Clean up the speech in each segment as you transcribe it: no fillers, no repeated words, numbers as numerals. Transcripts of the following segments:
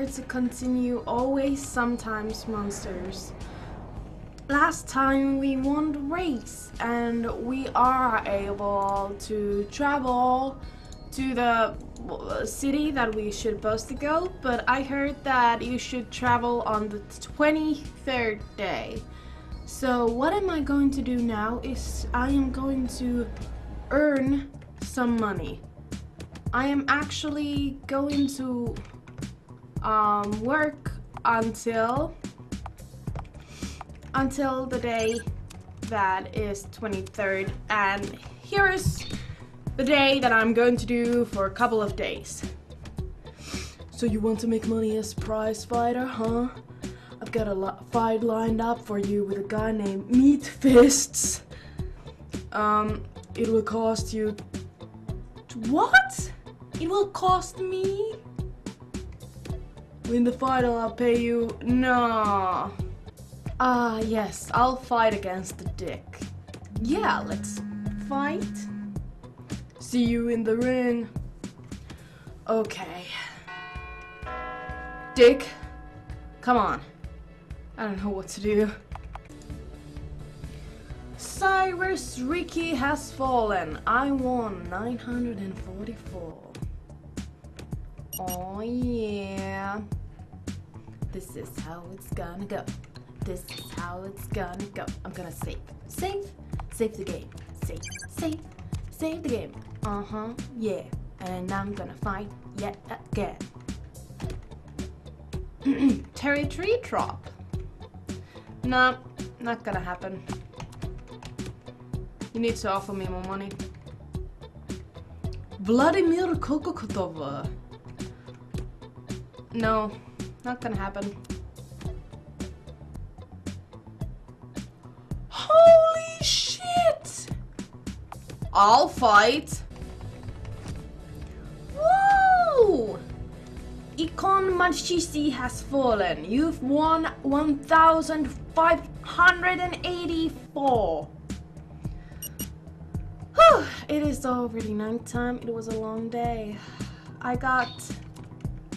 here to continue Always Sometimes Monsters. Last time we won the race and we are able to travel to the city that we should supposed to go, but I heard that you should travel on the 23rd day. So what am I going to do now is I am going to earn some money. I am actually going to work until the day that is 23rd, and here is the day that I'm going to do for a couple of days. So you want to make money as prize fighter, huh? I've got a fight lined up for you with a guy named Meat Fists. It will cost you... What? It will cost me? Win the fight and I'll pay you... No. Yes, I'll fight against the dick. Yeah, let's fight. See you in the ring. Okay. Dick, come on. I don't know what to do. Cyrus Ricky has fallen. I won 944. Oh yeah. This is how it's gonna go. This is how it's gonna go. I'm gonna save. Save the game. Save the game. Yeah. And I'm gonna fight yet again. Territory drop. Nah, not gonna happen. You need to offer me more money. Vladimir Kokokotova. No, not gonna happen. Holy shit! I'll fight. Woo! Ikon Manchisi has fallen. You've won 1,584. Whew, it is already nighttime. It was a long day.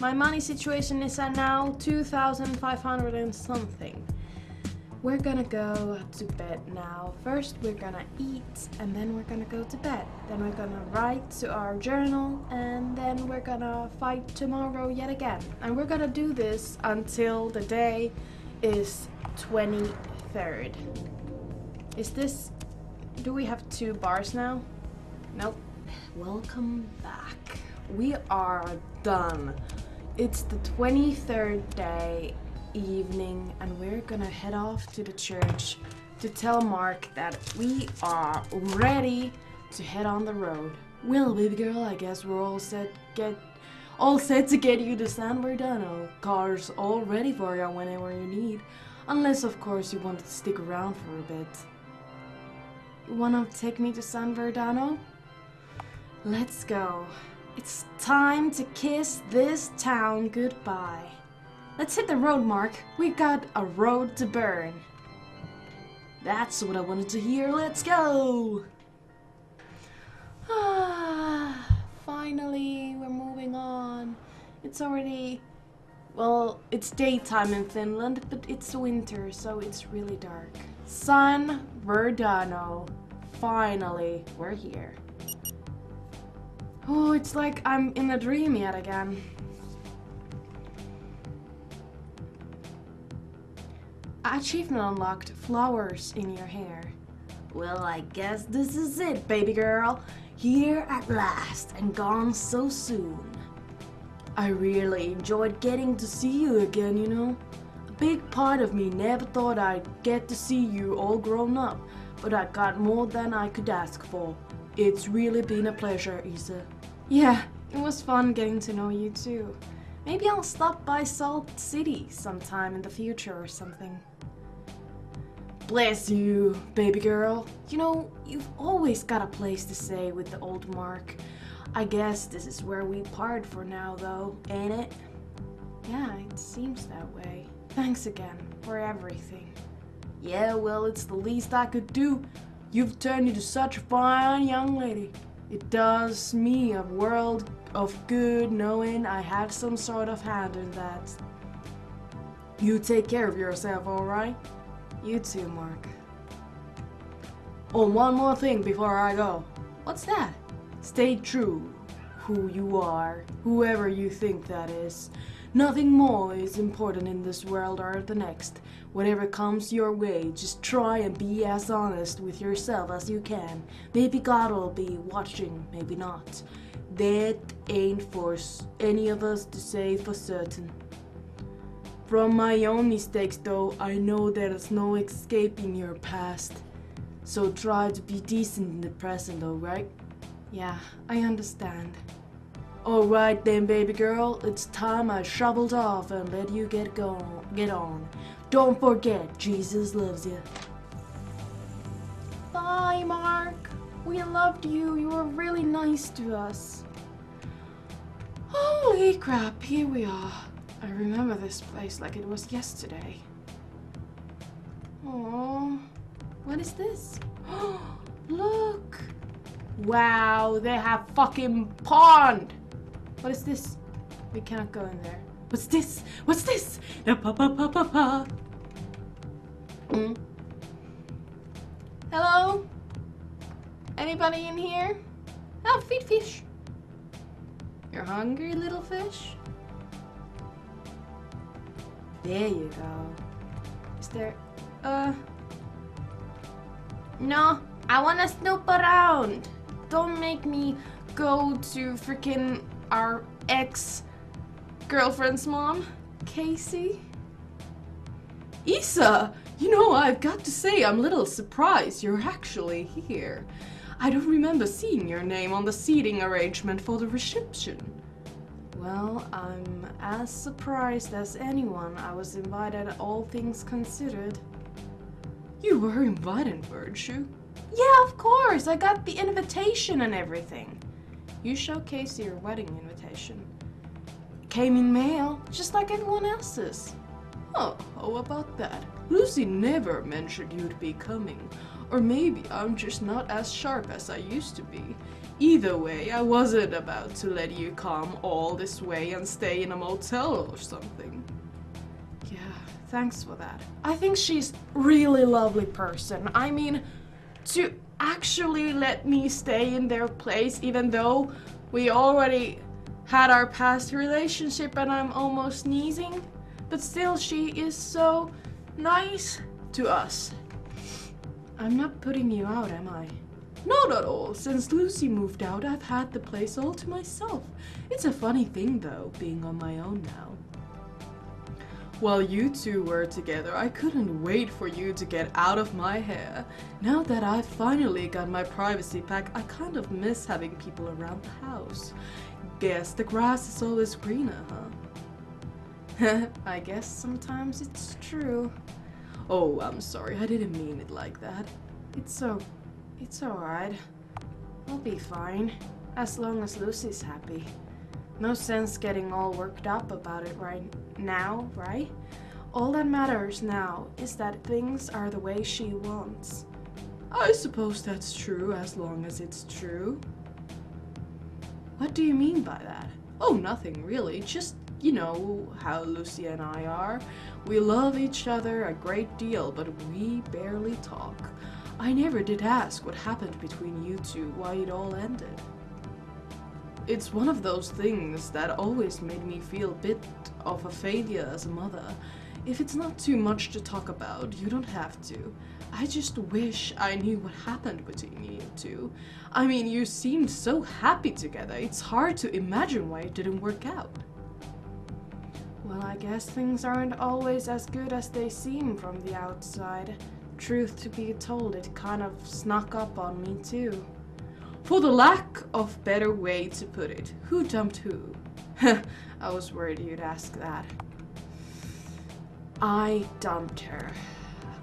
My money situation is at now 2,500 and something. We're gonna go to bed now. First we're gonna eat and then we're gonna go to bed. Then we're gonna write to our journal and then we're gonna fight tomorrow yet again. And we're gonna do this until the day is 23rd. Do we have 2 bars now? Nope. Welcome back. We are done. It's the 23rd day evening and we're gonna head off to the church to tell Mark that we are ready to head on the road. Well, baby girl, I guess we're all set to get you to San Bernardino. Car's all ready for you whenever you need. Unless of course you want to stick around for a bit. You wanna take me to San Bernardino? Let's go. It's time to kiss this town goodbye. Let's hit the road, Mark. We got a road to burn. That's what I wanted to hear. Let's go! Finally, we're moving on. It's already... Well, it's daytime in Finland, but it's winter, so it's really dark. San Bernardino. Finally, we're here. Oh, it's like I'm in a dream yet again. Achievement unlocked. Flowers in your hair. Well, I guess this is it, baby girl. Here at last and gone so soon. I really enjoyed getting to see you again, you know. A big part of me never thought I'd get to see you all grown up, but I got more than I could ask for. It's really been a pleasure, Isa. Yeah, it was fun getting to know you too. Maybe I'll stop by Salt City sometime in the future or something. Bless you, baby girl. You know, you've always got a place to stay with the old Mark. I guess this is where we part for now though, ain't it? Yeah, it seems that way. Thanks again for everything. Yeah, well, it's the least I could do. You've turned into such a fine young lady. It does me a world of good knowing I had some sort of hand in that. You take care of yourself, alright? You too, Mark. Oh, one more thing before I go. What's that? Stay true. Who you are, whoever you think that is. Nothing more is important in this world or the next. Whatever comes your way, just try and be as honest with yourself as you can. Maybe God will be watching, maybe not. That ain't for any of us to say for certain. From my own mistakes though, I know there's no escaping your past. So try to be decent in the present, alright? Yeah, I understand. Alright then, baby girl, it's time I shoveled off and let you get on. Don't forget, Jesus loves you. Bye, Mark. We loved you. You were really nice to us. Holy crap, here we are. I remember this place like it was yesterday. Oh, what is this? Look. Wow, they have fucking pond. What is this? We cannot go in there. What's this? What's this? Hello? Anybody in here? Oh, feed fish. You're hungry, little fish? There you go. Is there... No, I wanna snoop around. Don't make me go to freaking our ex-girlfriend's mom, Casey. Isa, you know, I've got to say I'm a little surprised you're actually here. I don't remember seeing your name on the seating arrangement for the reception. Well, I'm as surprised as anyone. I was invited, all things considered. You were invited, weren't you? Yeah, of course. I got the invitation and everything. You show Casey your wedding invitation. It came in mail, just like everyone else's. Oh, how about that? Lucy never mentioned you'd be coming. Or maybe I'm just not as sharp as I used to be. Either way, I wasn't about to let you come all this way and stay in a motel or something. Yeah, thanks for that. I think she's really lovely person. I mean, to actually let me stay in their place even though we already had our past relationship and I'm almost sneezing. But still, she is so nice to us. I'm not putting you out, am I? Not at all. Since Lucy moved out, I've had the place all to myself. It's a funny thing, though, being on my own now. While you two were together, I couldn't wait for you to get out of my hair. Now that I've finally got my privacy back, I kind of miss having people around the house. Guess the grass is always greener, huh? I guess sometimes it's true. Oh, I'm sorry, I didn't mean it like that. It's alright. I'll be fine, as long as Lucy's happy. No sense getting all worked up about it right now, right? All that matters now is that things are the way she wants. I suppose that's true, as long as it's true. What do you mean by that? Oh, nothing really, just, you know, how Lucy and I are. We love each other a great deal, but we barely talk. I never did ask what happened between you two, why it all ended. It's one of those things that always made me feel a bit of a failure as a mother. If it's not too much to talk about, you don't have to. I just wish I knew what happened between you two. I mean, you seemed so happy together. It's hard to imagine why it didn't work out. Well, I guess things aren't always as good as they seem from the outside. Truth to be told, it kind of snuck up on me too. For the lack of better way to put it, who dumped who? I was worried you'd ask that. I dumped her.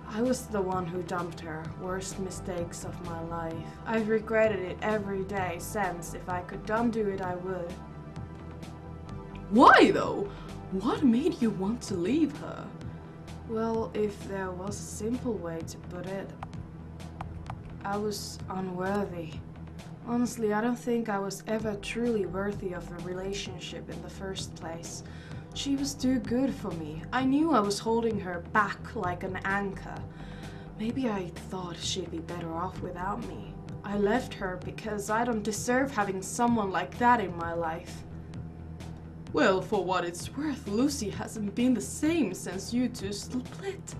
I was the one who dumped her. Worst mistakes of my life. I've regretted it every day since. If I could undo it, I would. Why though? What made you want to leave her? Well, if there was a simple way to put it, I was unworthy. Honestly, I don't think I was ever truly worthy of a relationship in the first place. She was too good for me. I knew I was holding her back like an anchor. Maybe I thought she'd be better off without me. I left her because I don't deserve having someone like that in my life. Well, for what it's worth, Lucy hasn't been the same since you two split.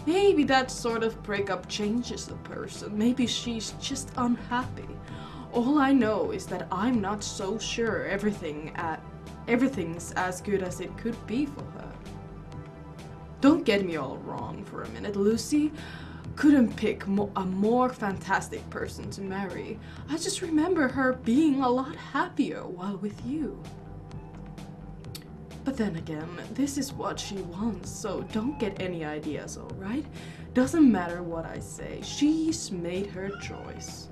Maybe that sort of breakup changes a person. Maybe she's just unhappy. All I know is that I'm not so sure everything's as good as it could be for her. Don't get me all wrong for a minute. Lucy couldn't pick a more fantastic person to marry. I just remember her being a lot happier while with you. But then again, this is what she wants, so don't get any ideas, alright? Doesn't matter what I say, she's made her choice.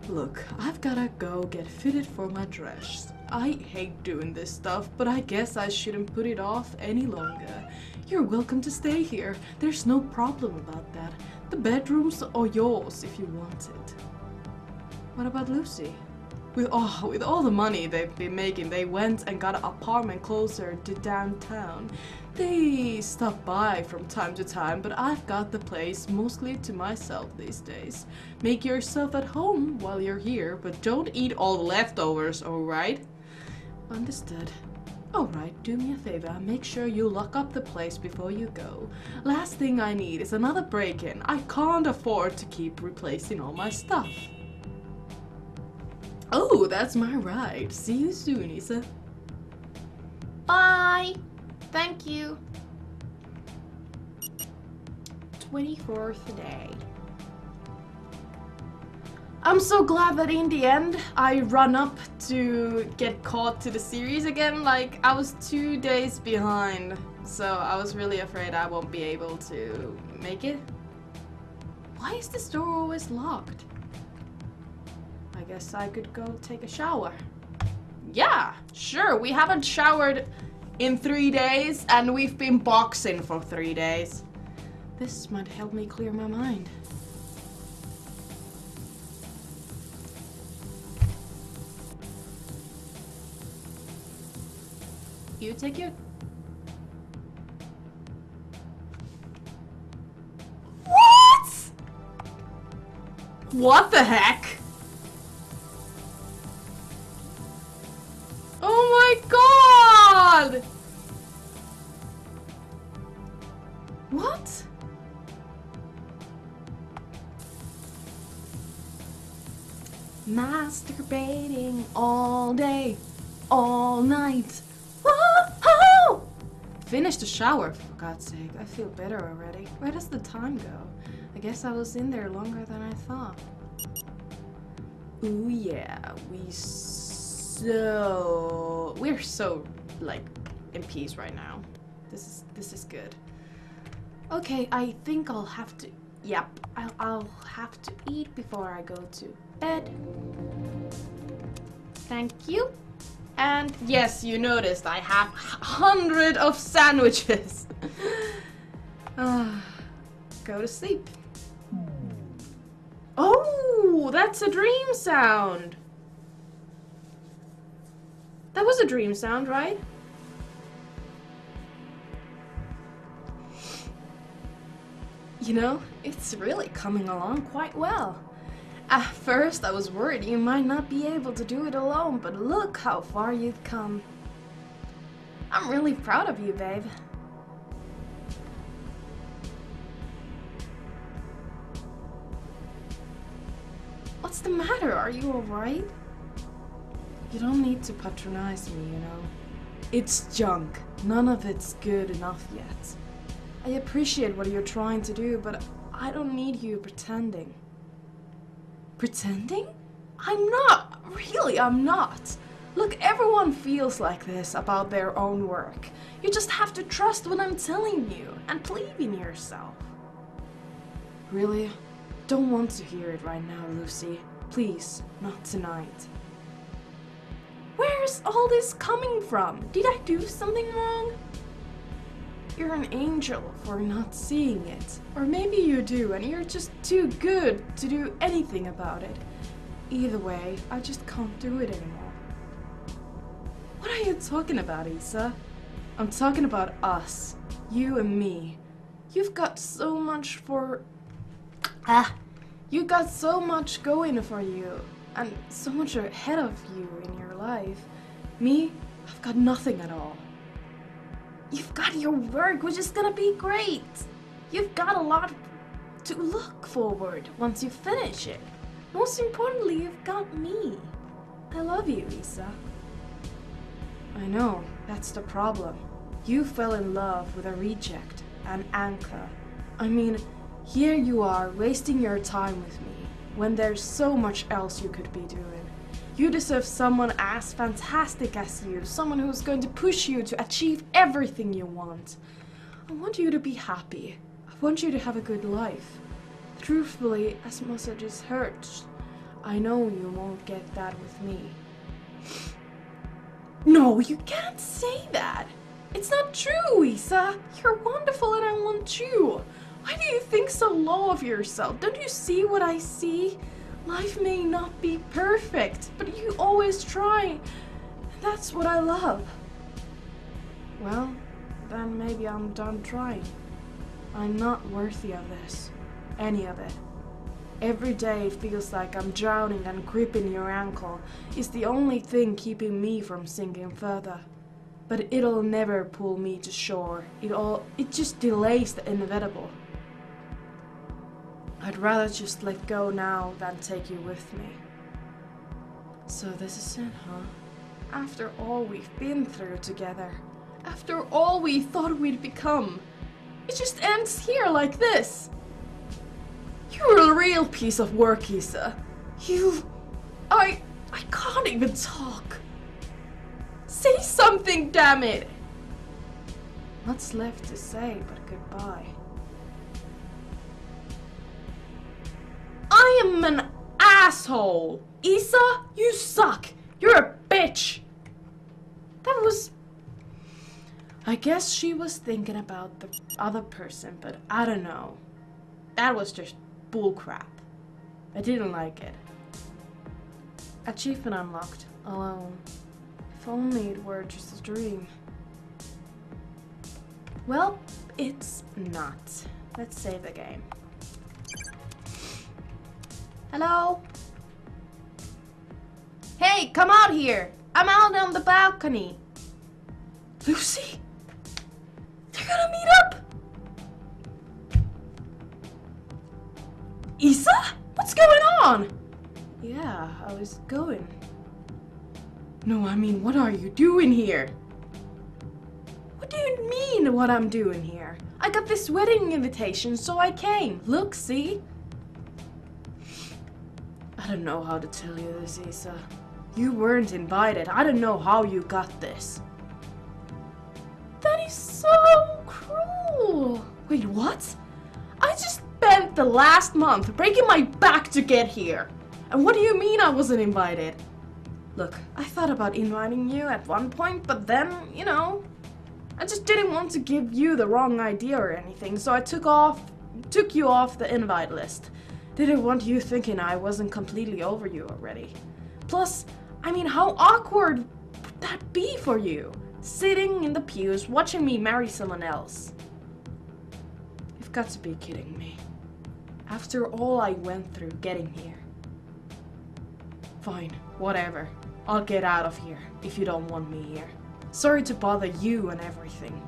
Look, I've gotta go get fitted for my dress. I hate doing this stuff, but I guess I shouldn't put it off any longer. You're welcome to stay here. There's no problem about that. The bedrooms are yours if you want it. What about Lucy? With all the money they've been making, they went and got an apartment closer to downtown. They stop by from time to time, but I've got the place mostly to myself these days. Make yourself at home while you're here, but don't eat all the leftovers, alright? Understood. Alright, do me a favor, make sure you lock up the place before you go. Last thing I need is another break-in. I can't afford to keep replacing all my stuff. Oh, that's my ride. See you soon, Isa. Bye! Thank you. 24th day. I'm so glad that in the end I run up to get caught to the series again. Like, I was 2 days behind, so I was really afraid I won't be able to make it. Why is this door always locked? I guess I could go take a shower. Yeah, sure. We haven't showered in 3 days and we've been boxing for 3 days. This might help me clear my mind. You take it. What? What the heck? Oh my god! What? Masturbating all day, all night. Whoa! Finish the shower, for God's sake. I feel better already. Where does the time go? I guess I was in there longer than I thought. Ooh yeah, we're so like in peace right now. This is good. Okay, I think I'll have to. Yep, I'll have to eat before I go to bed. Thank you. And yes, you noticed I have 100 of sandwiches. Go to sleep. Oh, that's a dream sound. That was a dream sound, right? You know, it's really coming along quite well. At first, I was worried you might not be able to do it alone, but look how far you've come. I'm really proud of you, babe. What's the matter? Are you alright? You don't need to patronize me, you know. It's junk. None of it's good enough yet. I appreciate what you're trying to do, but I don't need you pretending. Pretending? I'm not. Really, I'm not. Look, everyone feels like this about their own work. You just have to trust what I'm telling you and believe in yourself. Really? Don't want to hear it right now, Lucy. Please, not tonight. Where's all this coming from? Did I do something wrong? You're an angel for not seeing it. Or maybe you do and you're just too good to do anything about it. Either way, I just can't do it anymore. What are you talking about, Isa? I'm talking about us. You and me. You've got so much you got so much going for you. And so much ahead of you in your life. Me, I've got nothing at all. You've got your work, which is gonna be great. You've got a lot to look forward once you finish it. Most importantly, you've got me. I love you, Isa. I know, that's the problem. You fell in love with a reject, an anchor. I mean, here you are wasting your time with me when there's so much else you could be doing. You deserve someone as fantastic as you, someone who's going to push you to achieve everything you want. I want you to be happy. I want you to have a good life. Truthfully, as much as it hurts, I know you won't get that with me. No, you can't say that. It's not true, Isa. You're wonderful and I want you. Why do you think so low of yourself? Don't you see what I see? Life may not be perfect, but you always try. That's what I love. Well, then maybe I'm done trying. I'm not worthy of this. Any of it. Every day feels like I'm drowning and gripping your ankle is the only thing keeping me from sinking further. But it'll never pull me to shore. It just delays the inevitable. I'd rather just let go now than take you with me. So this is it, huh? After all we've been through together, after all we thought we'd become, it just ends here like this. You're a real piece of work, Isa. I can't even talk. Say something, damn it! What's left to say but goodbye? I am an asshole! Isa, you suck! You're a bitch! That was... I guess she was thinking about the other person, but I don't know. That was just bullcrap. I didn't like it. Achievement unlocked. Alone. If only it were just a dream. Well, it's not. Let's save the game. Hello? Hey, come out here! I'm out on the balcony. Lucy? They're gonna meet up? Isa? What's going on? Yeah, I was going. No, I mean, what are you doing here? What do you mean, what I'm doing here? I got this wedding invitation, so I came. Look, see? I don't know how to tell you this, Isa. You weren't invited. I don't know how you got this. That is so cruel. Wait, what? I just spent the last month breaking my back to get here. And what do you mean I wasn't invited? Look, I thought about inviting you at one point, but then, you know, I just didn't want to give you the wrong idea or anything, so I took you off the invite list. Didn't want you thinking I wasn't completely over you already. Plus, I mean, how awkward would that be for you? Sitting in the pews, watching me marry someone else. You've got to be kidding me. After all I went through getting here. Fine, whatever. I'll get out of here if you don't want me here. Sorry to bother you and everything.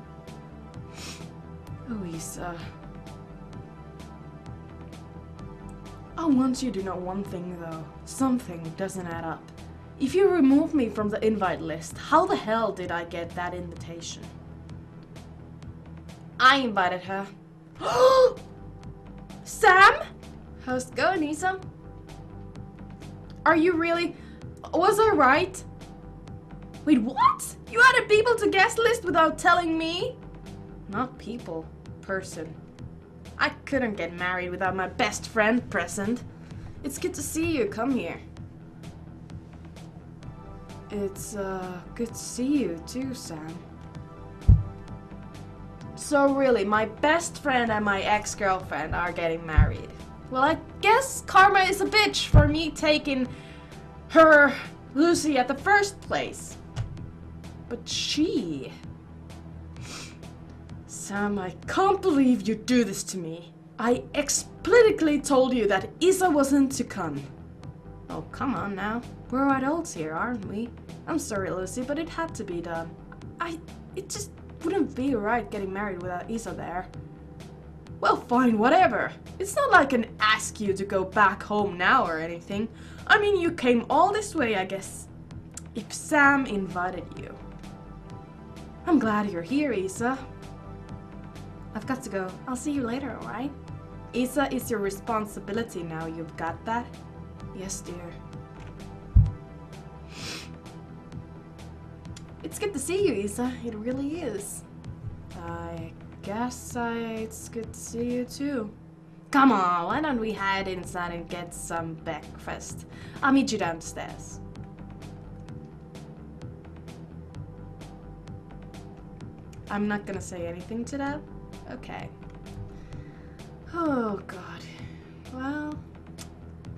Oh, Isa. I want you to know one thing though. Something doesn't add up. If you remove me from the invite list, how the hell did I get that invitation? I invited her. Sam? How's it going, Isa? Are you really... Was I right? Wait, what? You added people to guest list without telling me? Not people. Person. I couldn't get married without my best friend present. It's good to see you. Come here. It's good to see you too, Sam. So really, my best friend and my ex-girlfriend are getting married. Well, I guess karma is a bitch for me taking her, Lucy, at the first place. But she... Sam, I can't believe you do this to me. I explicitly told you that Isa wasn't to come. Oh, come on now. We're adults here, aren't we? I'm sorry, Lucy, but it had to be done. It just wouldn't be right getting married without Isa there. Well, fine, whatever. It's not like I can ask you to go back home now or anything. I mean, you came all this way, I guess. If Sam invited you. I'm glad you're here, Isa. I've got to go. I'll see you later, alright? Isa is your responsibility now, you've got that? Yes, dear. It's good to see you, Isa. It really is. I guess it's good to see you too. Come on, why don't we hide inside and get some breakfast? I'll meet you downstairs. I'm not gonna say anything to that? Okay. Oh god. Well,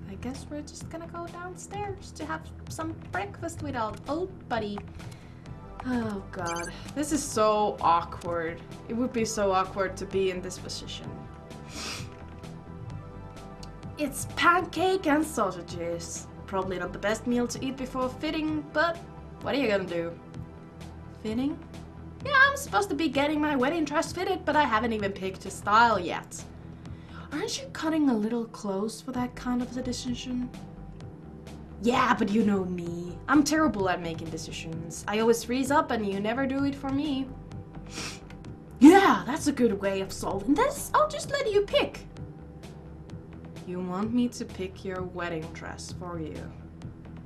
I guess we're just gonna go downstairs to have some breakfast with our old buddy. Oh god, this is so awkward. It would be so awkward to be in this position. It's pancake and sausages. Probably not the best meal to eat before fitting, but what are you gonna do? Fitting? Yeah, I'm supposed to be getting my wedding dress fitted, but I haven't even picked a style yet. Aren't you cutting a little close for that kind of a decision? Yeah, but you know me. I'm terrible at making decisions. I always freeze up and you never do it for me. Yeah, that's a good way of solving this. I'll just let you pick. You want me to pick your wedding dress for you?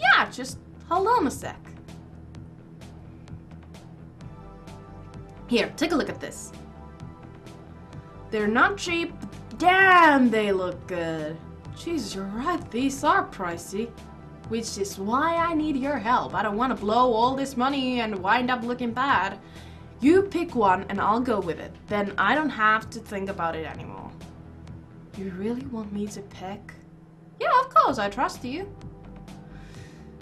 Yeah, just hold on a sec. Here, take a look at this. They're not cheap, but damn, they look good. Jeez, you're right, these are pricey. Which is why I need your help. I don't want to blow all this money and wind up looking bad. You pick one and I'll go with it. Then I don't have to think about it anymore. You really want me to pick? Yeah, of course, I trust you.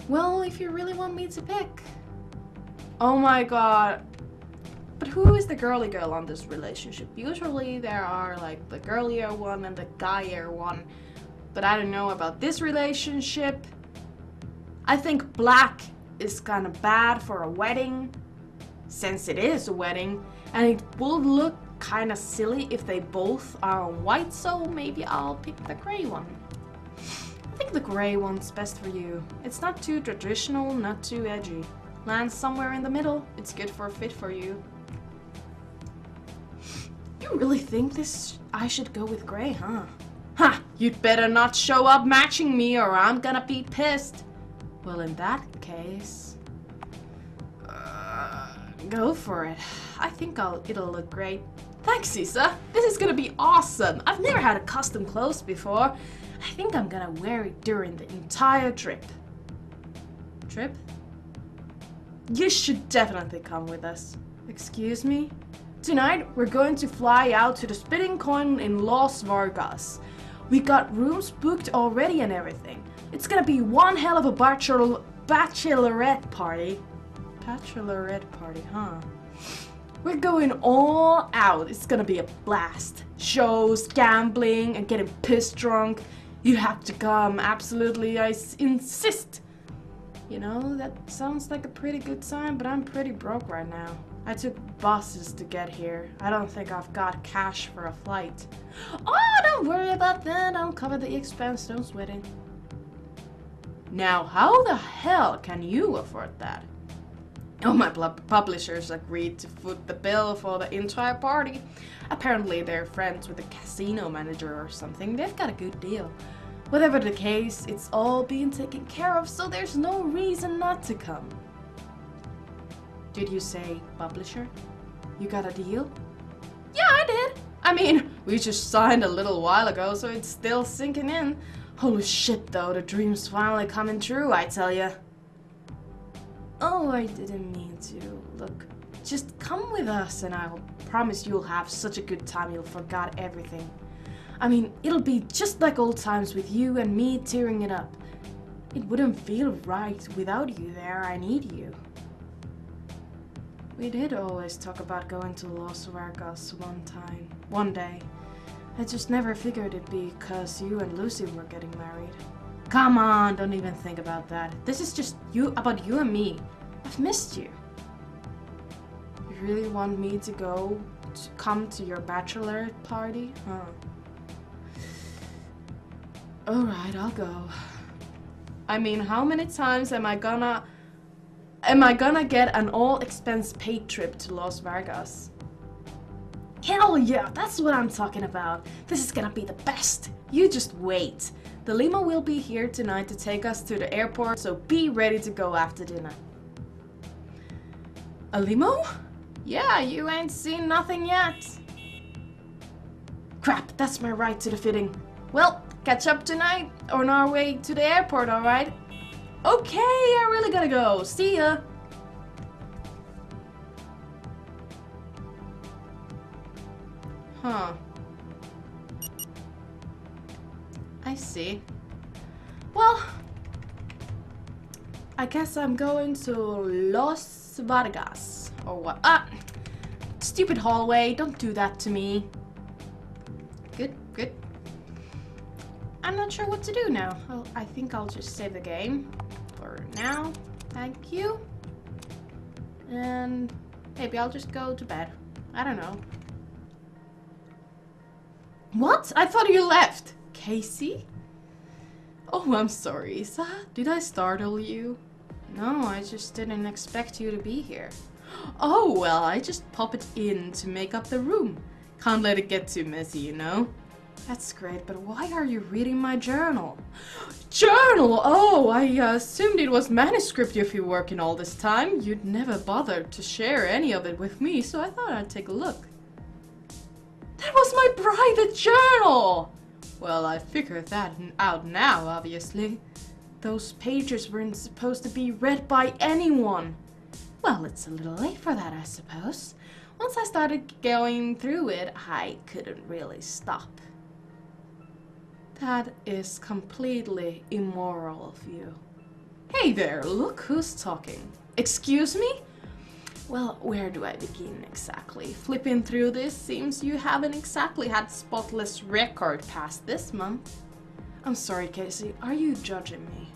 Well, if you really want me to pick. Oh my god. But who is the girly girl on this relationship? Usually there are like the girlier one and the guyer one. But I don't know about this relationship. I think black is kind of bad for a wedding, since it is a wedding, and it will look kind of silly if they both are white, so maybe I'll pick the gray one. I think the gray one's best for you. It's not too traditional, not too edgy. Lands somewhere in the middle. It's good for a fit for you. You really think I should go with gray, huh? Ha! You'd better not show up matching me or I'm gonna be pissed. Well, in that case, go for it. I think it'll look great. Thanks, Isa. This is gonna be awesome. I've never had a custom clothes before. I think I'm gonna wear it during the entire trip. Trip? You should definitely come with us. Excuse me? Tonight, we're going to fly out to the Spitting Coin in Las Vegas. We got rooms booked already and everything. It's gonna be one hell of a bachelorette party. Bachelorette party, huh? We're going all out. It's gonna be a blast. Shows, gambling, and getting pissed drunk. You have to come, absolutely, I insist. You know, that sounds like a pretty good time, but I'm pretty broke right now. I took buses to get here. I don't think I've got cash for a flight. Oh, don't worry about that. I'll cover the expense, don't sweat it. Now, how the hell can you afford that? Oh, my publishers agreed to foot the bill for the entire party. Apparently they're friends with the casino manager or something. They've got a good deal. Whatever the case, it's all being taken care of, so there's no reason not to come. Did you say publisher? You got a deal? Yeah, I did. I mean, we just signed a little while ago, so it's still sinking in. Holy shit though, the dream's finally coming true, I tell ya. Oh, I didn't mean to. Look, just come with us and I'll promise you'll have such a good time you'll forget everything. I mean, it'll be just like old times with you and me tearing it up. It wouldn't feel right without you there. I need you. We did always talk about going to Las Vegas one day. I just never figured it'd be because you and Lucy were getting married. Come on, don't even think about that. This is just about you and me. I've missed you. You really want me to come to your bachelor party? Huh. Alright, I'll go. I mean, how many times am I gonna get an all-expense paid trip to Las Vegas? Hell yeah, that's what I'm talking about. This is gonna be the best. You just wait. The limo will be here tonight to take us to the airport, so be ready to go after dinner. A limo? Yeah, you ain't seen nothing yet. Crap, that's my ride to the fitting. Well, catch up tonight on our way to the airport, alright? Okay, I really gotta go. See ya. Huh. I see. Well, I guess I'm going to Las Vegas. Or what? Stupid hallway. Don't do that to me. Good, good. I'm not sure what to do now. I think I'll just save the game for now. Thank you. And maybe I'll just go to bed. I don't know. What? I thought you left. Casey? Oh, I'm sorry, Isa. Did I startle you? No, I just didn't expect you to be here. Oh, well, I just popped in to make up the room. Can't let it get too messy, you know? That's great, but why are you reading my journal? Journal? Oh, I assumed it was manuscript you've been working all this time. You'd never bothered to share any of it with me, so I thought I'd take a look. That was my private journal! Well, I figured that out now, obviously. Those pages weren't supposed to be read by anyone. Well, it's a little late for that, I suppose. Once I started going through it, I couldn't really stop. That is completely immoral of you. Hey there, look who's talking. Excuse me? Well, where do I begin exactly? Flipping through this, seems you haven't exactly had spotless record past this month. I'm sorry, Casey, are you judging me?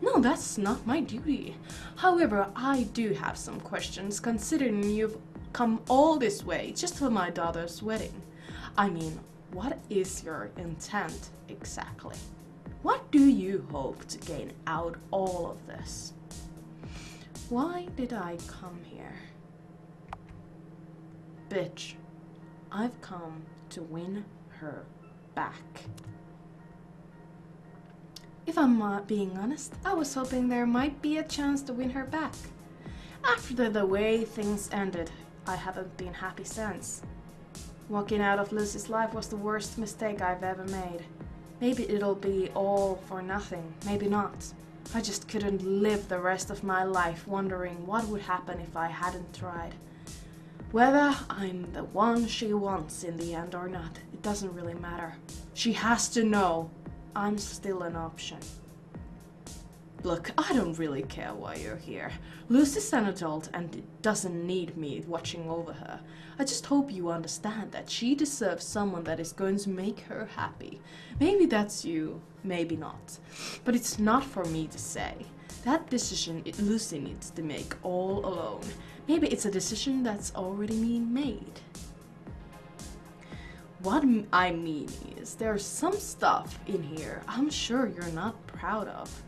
No, that's not my duty. However, I do have some questions, considering you've come all this way just for my daughter's wedding. I mean, what is your intent exactly? What do you hope to gain out all of this? Why did I come here? Bitch, I've come to win her back. If I'm being honest, I was hoping there might be a chance to win her back. After the way things ended, I haven't been happy since. Walking out of Lucy's life was the worst mistake I've ever made. Maybe it'll be all for nothing, maybe not. I just couldn't live the rest of my life wondering what would happen if I hadn't tried. Whether I'm the one she wants in the end or not, it doesn't really matter. She has to know I'm still an option. Look, I don't really care why you're here. Lucy's an adult and doesn't need me watching over her. I just hope you understand that she deserves someone that is going to make her happy. Maybe that's you, maybe not. But it's not for me to say. That decision Lucy needs to make all alone. Maybe it's a decision that's already been made. What I mean is, there's some stuff in here I'm sure you're not proud of.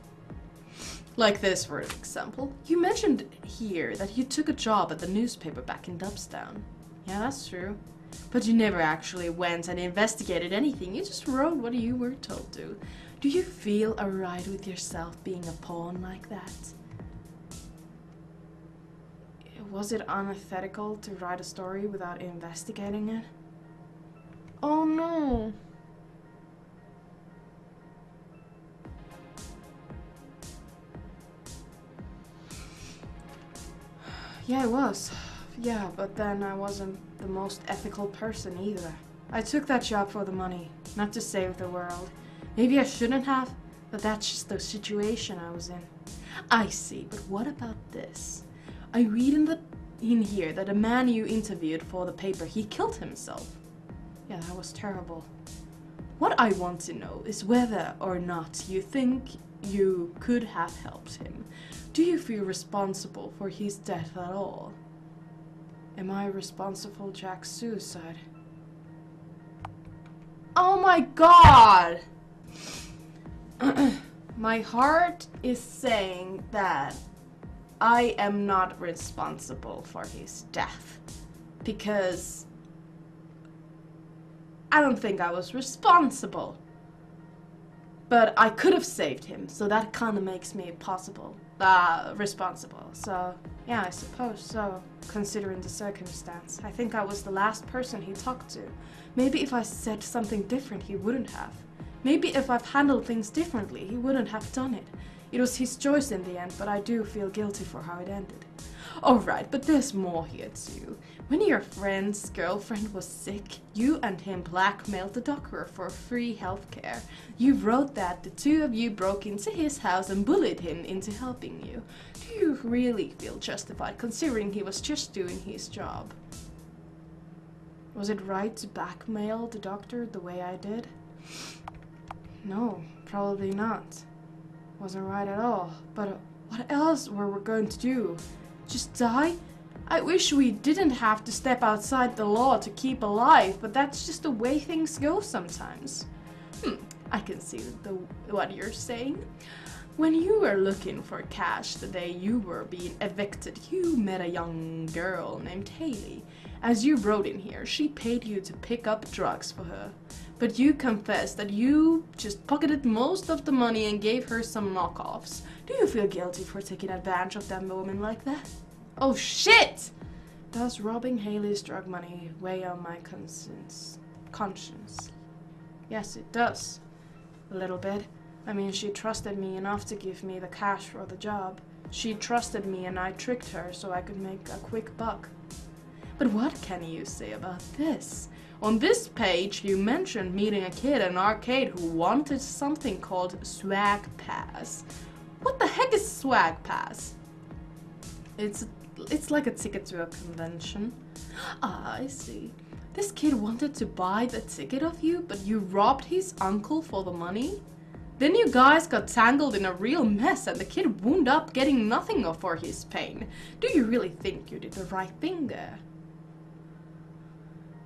Like this, for example. You mentioned here that you took a job at the newspaper back in Dubstown. Yeah, that's true. But you never actually went and investigated anything. You just wrote what you were told to. Do you feel alright with yourself being a pawn like that? Was it unethical to write a story without investigating it? Oh no. Yeah, it was. Yeah, but then I wasn't the most ethical person either. I took that job for the money, not to save the world. Maybe I shouldn't have, But that's just the situation I was in. I see, but what about this? I read in here that a man you interviewed for the paper, he killed himself. Yeah, that was terrible. What I want to know is whether or not you think you could have helped him. Do you feel responsible for his death at all? Am I responsible for Jack's suicide? Oh my god! My heart is saying that I am not responsible for his death. Because I don't think I was responsible. But I could have saved him, so that kind of makes me responsible. So, yeah, I suppose so, considering the circumstance. I think I was the last person he talked to. Maybe if I said something different, he wouldn't have. Maybe if I've handled things differently, he wouldn't have done it. It was his choice in the end, but I do feel guilty for how it ended. Alright, but there's more here too. When your friend's girlfriend was sick, you and him blackmailed the doctor for free healthcare. You wrote that the two of you broke into his house and bullied him into helping you. Do you really feel justified considering he was just doing his job? Was it right to blackmail the doctor the way I did? No, probably not. Wasn't right at all. But what else were we going to do? Just die? I wish we didn't have to step outside the law to keep alive, but that's just the way things go sometimes. I can see what you're saying. When you were looking for cash the day you were being evicted, you met a young girl named Haley. As you wrote in here, she paid you to pick up drugs for her. But you confessed that you just pocketed most of the money and gave her some knockoffs. Do you feel guilty for taking advantage of that woman like that? Oh shit! Does robbing Haley's drug money weigh on my conscience? Yes, it does. A little bit. I mean, she trusted me enough to give me the cash for the job. She trusted me and I tricked her so I could make a quick buck. But what can you say about this? On this page, you mentioned meeting a kid at an arcade who wanted something called Swag Pass. What the heck is Swag Pass? It's like a ticket to a convention. Ah, I see. This kid wanted to buy the ticket of you, but you robbed his uncle for the money? Then you guys got tangled in a real mess and the kid wound up getting nothing for his pain. Do you really think you did the right thing there?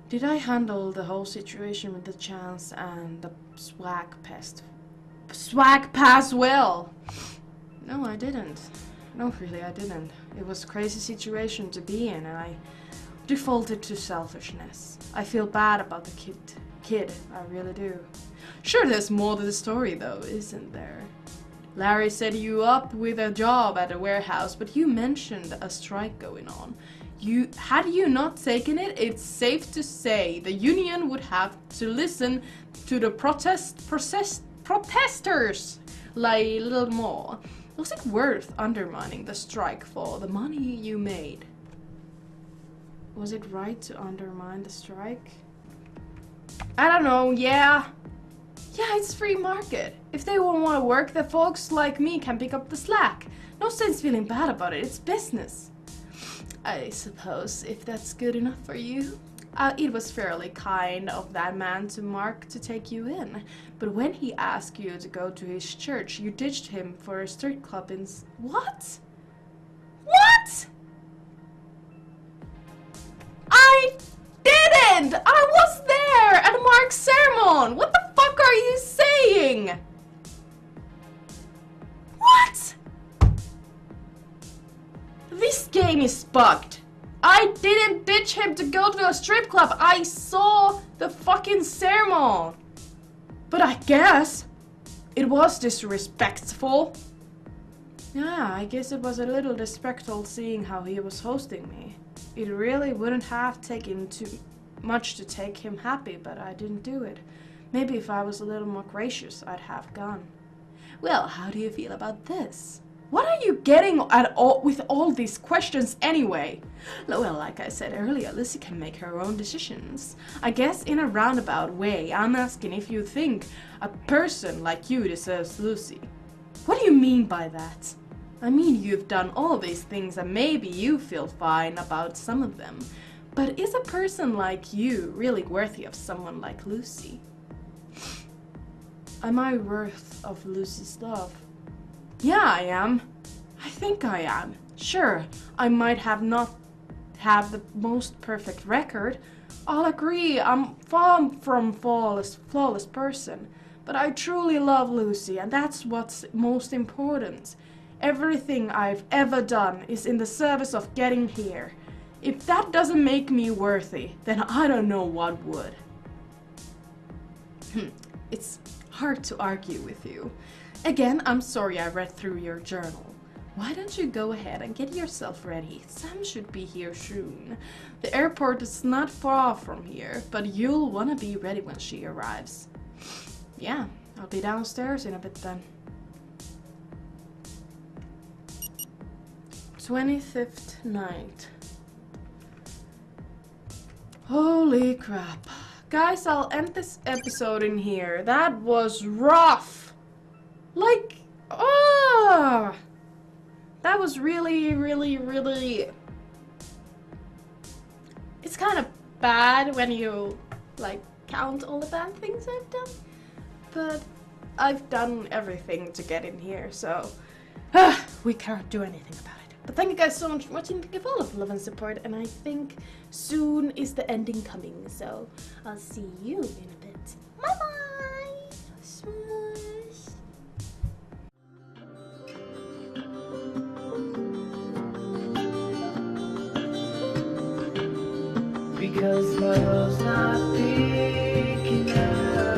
Did I handle the whole situation with the chance and the swag pass well? No, I didn't. No, really, I didn't. It was a crazy situation to be in and I defaulted to selfishness. I feel bad about the kid, I really do. Sure, there's more to the story though, isn't there? Larry set you up with a job at a warehouse, but you mentioned a strike going on. Had you not taken it, it's safe to say the union would have to listen to the protesters like a little more. Was it worth undermining the strike for the money you made? Was it right to undermine the strike? I don't know, yeah. Yeah, it's free market. If they won't want to work, the folks like me can pick up the slack. No sense feeling bad about it, it's business. I suppose, if that's good enough for you. It was fairly kind of that man to Mark to take you in. But when he asked you to go to his church, you ditched him for a strip club in... What? What? I didn't! I was there at Mark's sermon! What the fuck are you saying? What? This game is bugged. I didn't ditch him to go to a strip club. I saw the fucking sermon. But I guess it was disrespectful. Yeah, I guess it was a little disrespectful seeing how he was hosting me. It really wouldn't have taken too much to take him happy, but I didn't do it. Maybe if I was a little more gracious, I'd have gone. Well, how do you feel about this? What are you getting at all with all these questions anyway? Well, like I said earlier, Lucy can make her own decisions. I guess in a roundabout way, I'm asking if you think a person like you deserves Lucy. What do you mean by that? I mean, you've done all these things and maybe you feel fine about some of them. But is a person like you really worthy of someone like Lucy? Am I worth of Lucy's love? Yeah, I am. I think I am. Sure, I might not have the most perfect record. I'll agree, I'm far from flawless person. But I truly love Lucy, and that's what's most important. Everything I've ever done is in the service of getting here. If that doesn't make me worthy, then I don't know what would. It's hard to argue with you. Again, I'm sorry I read through your journal. Why don't you go ahead and get yourself ready? Sam should be here soon. The airport is not far from here, but you'll want to be ready when she arrives. Yeah, I'll be downstairs in a bit then. 25th night. Holy crap. Guys, I'll end this episode in here. That was rough. Like, that was really, it's kind of bad when you, like, count all the bad things I've done. But I've done everything to get in here, so we can't do anything about it. But thank you guys so much for watching. Thank you for all of the love and support, and I think soon is the ending coming, so I'll see you in a bit. Bye bye! Smush! Because my love's not big enough.